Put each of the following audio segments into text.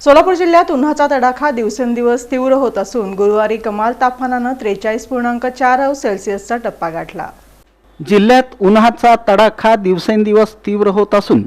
सोलापूर जिल्ह्यात उन्हाचा तडाखा दिवसेंदिवस तीव्र होत असून गुरुवारी कमाल तापमानाने 43.4 सेल्सिअसचा टप्पा गाठला। जिल्ह्यात उन्हाचा तडाखा दिवसेंदिवस तीव्र होत असून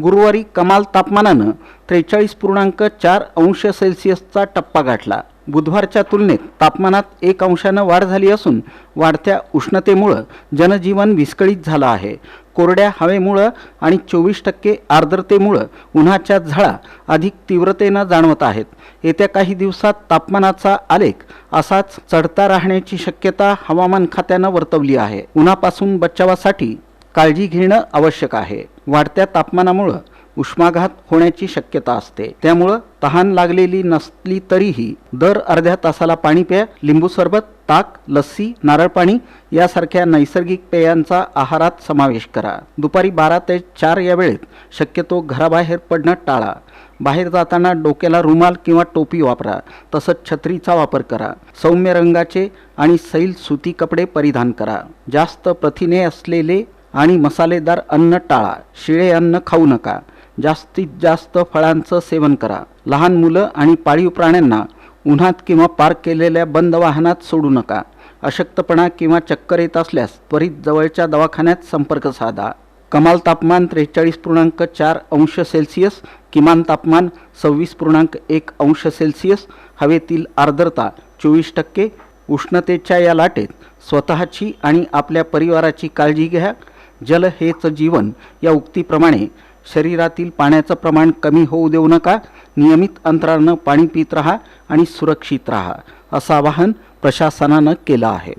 गुरुवारी कमाल तापमानाने 43.4 अंश सेल्सिअसचा टप्पा गाठला। बुधवारच्या तुलनेत तापमानात 1 अंशाने वाढ झाली असून वाढत्या उष्णतेमुळे जनजीवन विस्कळीत झालं आहे। कोरड्या हवेमुळे आणि 24% आर्द्रतेमुळे उन्हाच्या झळा अधिक तीव्रतेने जाणवत आहेत। येत्या काही दिवसात तापमानाचा आलेख असाच चढता राहण्याची शक्यता हवामान खात्याने वर्तवली आहे। उन्हापासून बचावासाठी काळजी घेणे आवश्यक आहे। वाढत्या तापमानामुळे उष्माघात होण्याची शक्यता असते, त्यामुळे तहान लागलेली नसली तरीही दर अर्ध्या तासाला पाणी प्या। लिंबू सरबत, ताक, लस्सी, नारळ पाणी यासारख्या नैसर्गिक पेयांचा आहारात समावेश करा। दुपारी 12 ते 4 या वेळेत शक्यतो घराबाहेर पडणं टाळा। बाहेर जाताना डोक्याला रुमाल किंवा टोपी वापरा, तसंच छत्रीचा वापर करा। सौम्य रंगाचे आणि सैल सुती कपडे परिधान करा। जास्त प्रथिने असलेले आणि मसालेदार अन्न टाळा। शिळे अन्न खाऊ नका। जास्तीत जास्त फळांचं सेवन करा। लहान मुलं आणि पाळीव प्राण्यांना उन्हात किंवा पार्क केलेल्या बंद वाहनात सोडू नका। अशक्तपणा किंवा चक्कर येत असल्यास त्वरित जवळच्या दवाखान्यात संपर्क साधा। कमाल तापमान 43.4 अंश सेल्सिअस, किमान तापमान 26.1 अंश सेल्सिअस, हवेतील आर्द्रता 24%। उष्णतेच्या या लाटेत स्वतःची आणि आपल्या परिवाराची काळजी घ्या। जल हेच जीवन या उक्तीप्रमाणे शरीरातील पाण्याचं प्रमाण कमी होऊ देऊ नका। नियमित अंतराने पाणी पित राहा आणि सुरक्षित राहा, असं आवाहन प्रशासनाने केलं आहे।